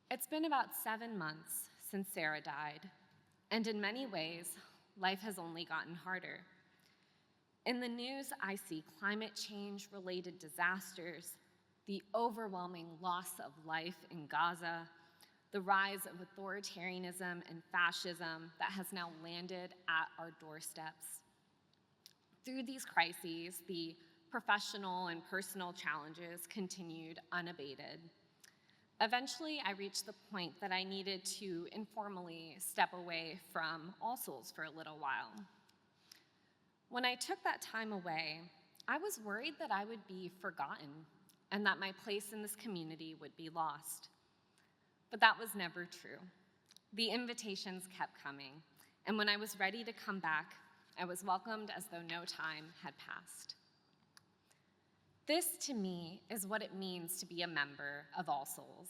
It's been about 7 months since Sarah died, and in many ways, life has only gotten harder. In the news, I see climate change-related disasters, the overwhelming loss of life in Gaza, the rise of authoritarianism and fascism that has now landed at our doorsteps. Through these crises, the professional and personal challenges continued unabated. Eventually, I reached the point that I needed to informally step away from All Souls for a little while. When I took that time away, I was worried that I would be forgotten and that my place in this community would be lost. But that was never true. The invitations kept coming, and when I was ready to come back, I was welcomed as though no time had passed. This, to me, is what it means to be a member of All Souls.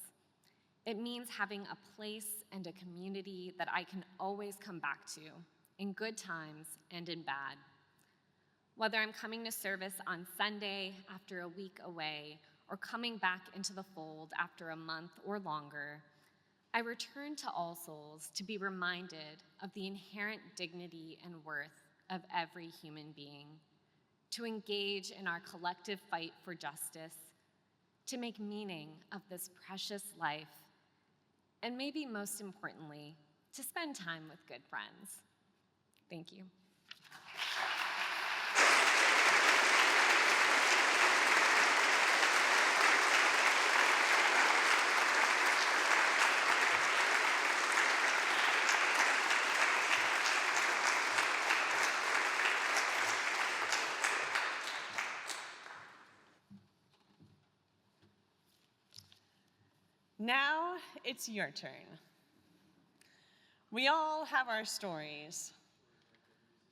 It means having a place and a community that I can always come back to, in good times and in bad. Whether I'm coming to service on Sunday after a week away, or coming back into the fold after a month or longer, I return to All Souls to be reminded of the inherent dignity and worth of every human being, to engage in our collective fight for justice, to make meaning of this precious life, and maybe most importantly, to spend time with good friends. Thank you. Now it's your turn. We all have our stories,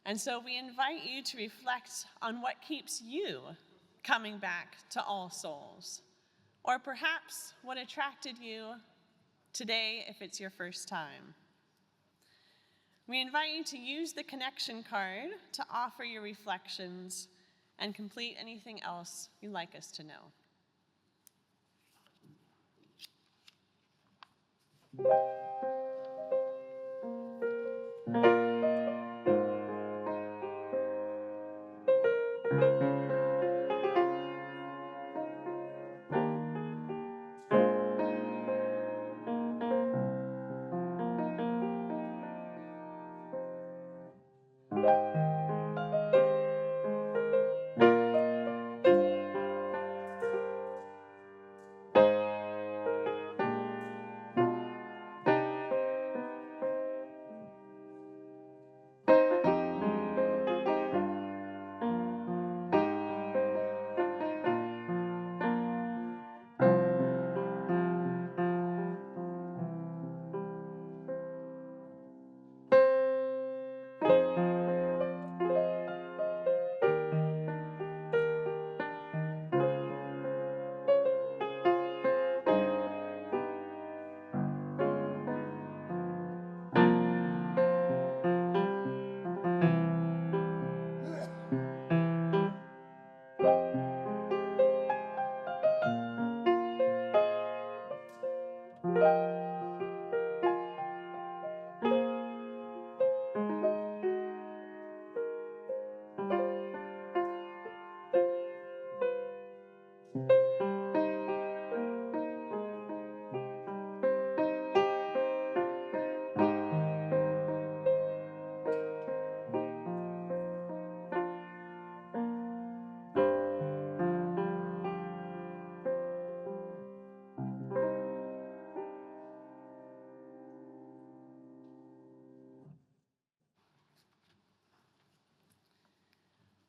and so we invite you to reflect on what keeps you coming back to All Souls, or perhaps what attracted you today if it's your first time. We invite you to use the connection card to offer your reflections and complete anything else you'd like us to know.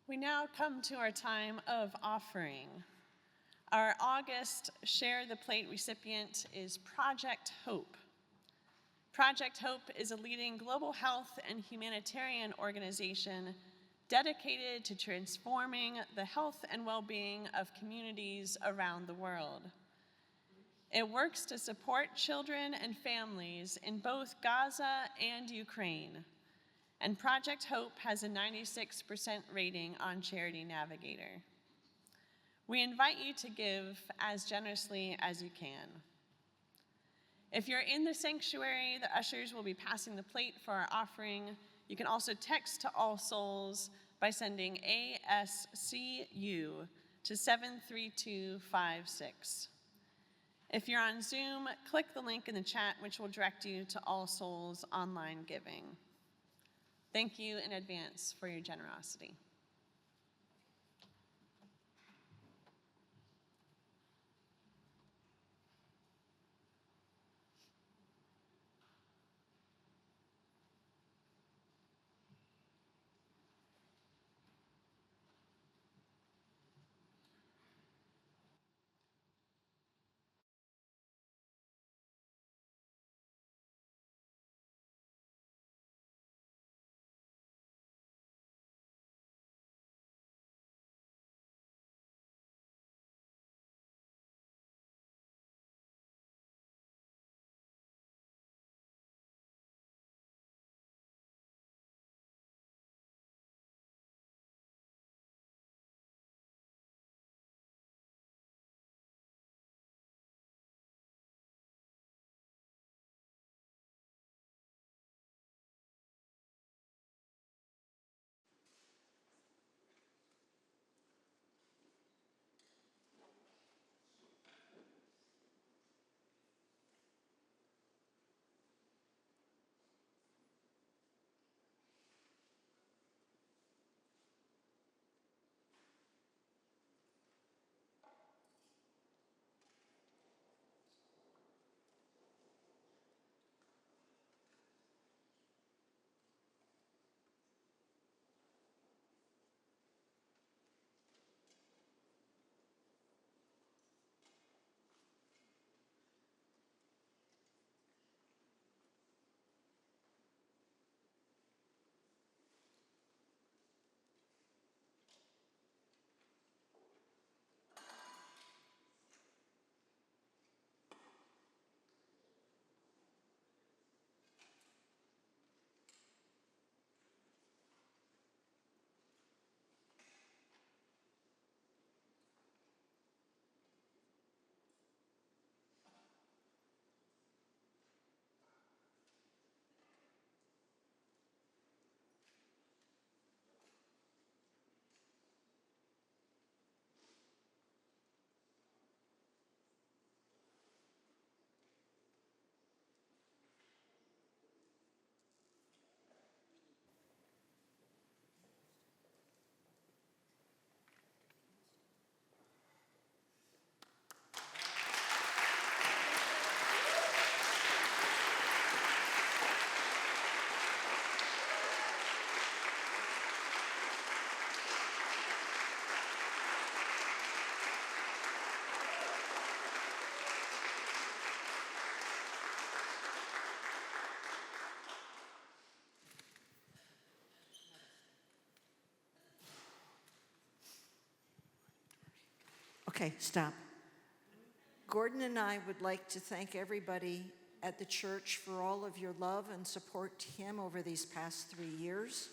We now come to our time of offering. Our August Share the Plate recipient is Project Hope. Project Hope is a leading global health and humanitarian organization dedicated to transforming the health and well-being of communities around the world. It works to support children and families in both Gaza and Ukraine. And Project Hope has a 96% rating on Charity Navigator. We invite you to give as generously as you can. If you're in the sanctuary, the ushers will be passing the plate for our offering. You can also text to All Souls by sending ASCU to 73256. If you're on Zoom, click the link in the chat, which will direct you to All Souls online giving. Thank you in advance for your generosity. Okay, stop. Gordon and I would like to thank everybody at the church for all of your love and support to him over these past 3 years.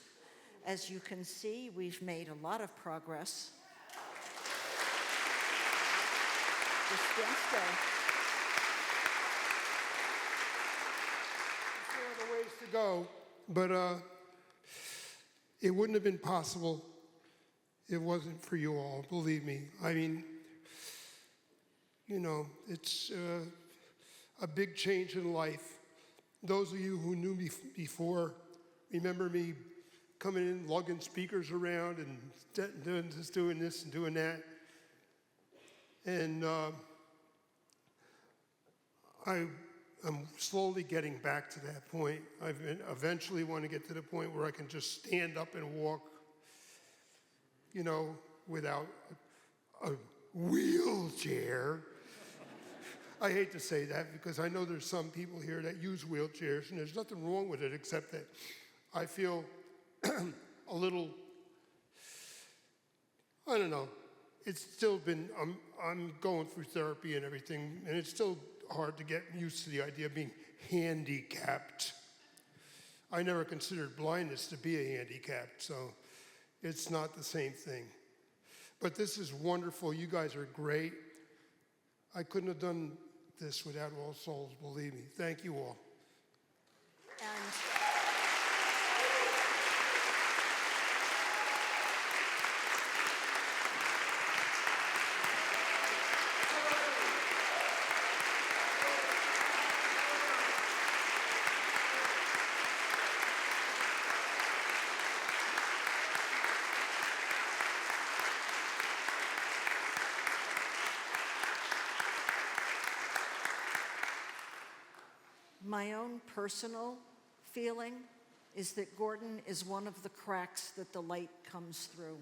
As you can see, we've made a lot of progress. Just yesterday. Still have a ways to go, but it wouldn't have been possible if it wasn't for you all, believe me. I mean, you know, it's a big change in life. Those of you who knew me before remember me coming in, lugging speakers around and doing this and doing that. And I'm slowly getting back to that point. Eventually want to get to the point where I can just stand up and walk you know, without a wheelchair. I hate to say that because I know there's some people here that use wheelchairs, and there's nothing wrong with it except that I feel a little, I don't know. It's still been, I'm going through therapy and everything, and it's still hard to get used to the idea of being handicapped. I never considered blindness to be a handicap, so it's not the same thing. But this is wonderful. You guys are great. I couldn't have done this without All Souls, believe me. Thank you all. And my own personal feeling is that Gordon is one of the cracks that the light comes through.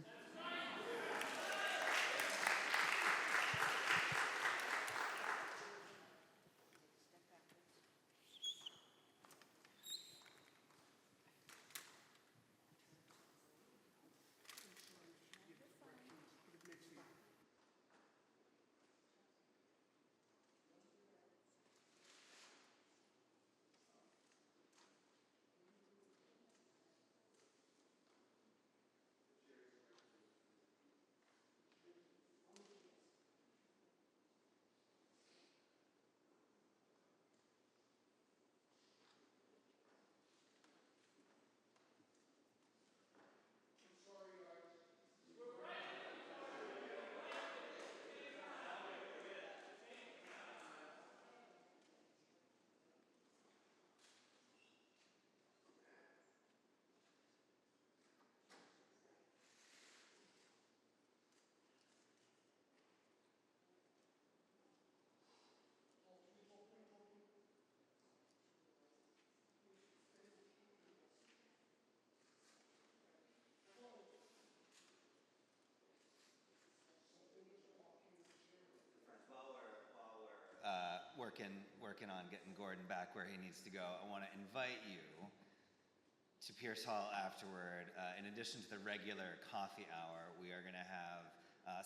Working on getting Gordon back where he needs to go, I want to invite you to Pierce Hall afterward. In addition to the regular coffee hour, we are going to have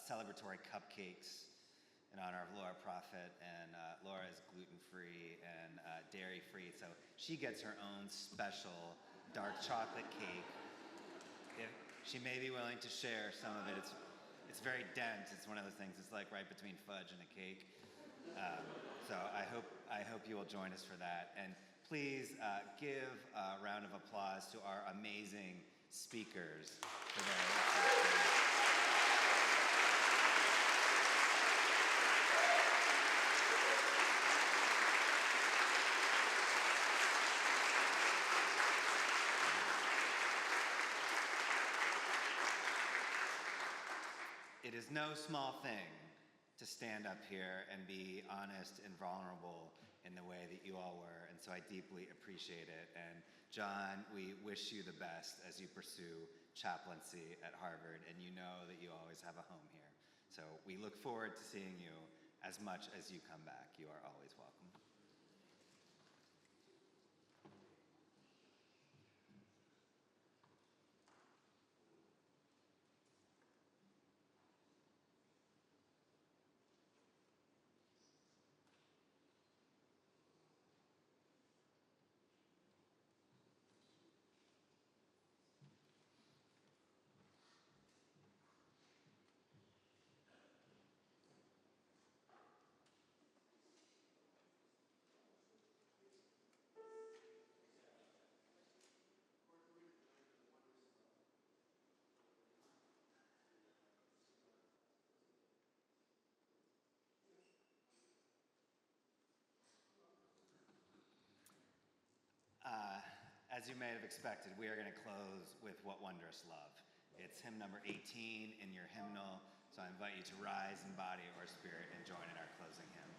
celebratory cupcakes in honor of Laura Prophet, and Laura is gluten-free and dairy-free, so she gets her own special dark chocolate cake. If she may be willing to share some of it. It's very dense. It's one of those things. It's like right between fudge and a cake. So I hope you will join us for that. And please give a round of applause to our amazing speakers for their It is no small thing to stand up here and be honest and vulnerable in the way that you all were, and so I deeply appreciate it. And John, we wish you the best as you pursue chaplaincy at Harvard, and you know that you always have a home here. So we look forward to seeing you as much as you come back. You are always welcome. As you may have expected, we are going to close with What Wondrous Love. It's hymn number 18 in your hymnal, so I invite you to rise in body or spirit and join in our closing hymn.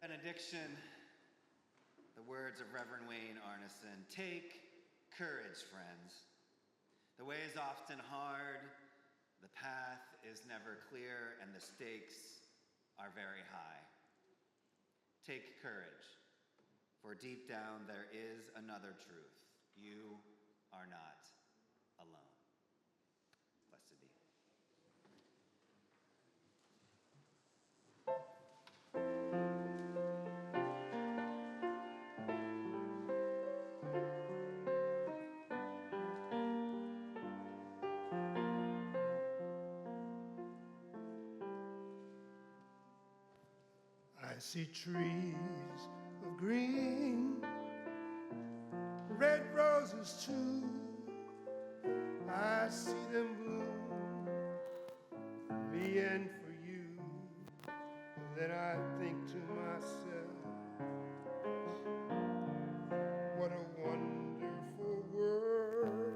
benediction, the words of Reverend Wayne Arneson. Take courage, friends. The way is often hard, the path is never clear, and the stakes are very high. Take courage, for deep down there is another truth. You are not alone. Blessed be. I see trees of green, red roses too. I see them bloom for me and for you. Then I think to myself, what a wonderful world.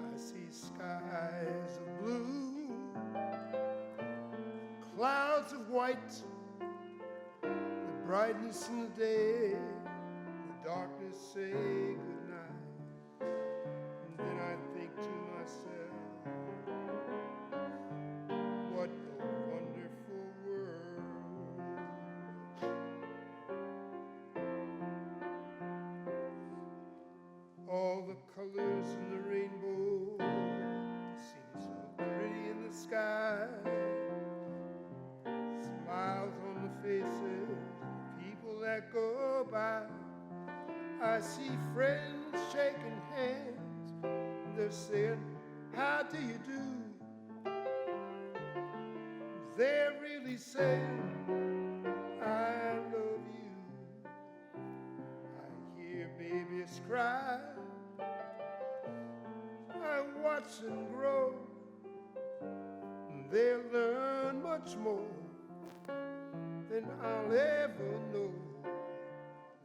I see skies of blue, clouds of white, the brightness in the day, the darkness say goodnight. And then I think to myself, what a wonderful world. All the colors in the rainbow seem so pretty in the sky. Smiles on the faces of people that go by. I see friends shaking hands. They're saying, how do you do? They're really saying, I love you. I hear babies cry. I watch them grow. They'll learn much more than I'll ever know.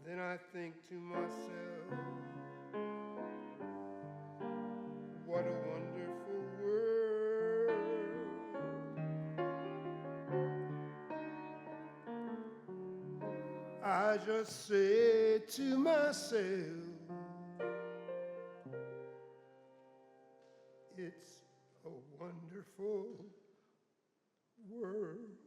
Then I think to myself, what a wonderful world. I just say to myself, it's a wonderful world.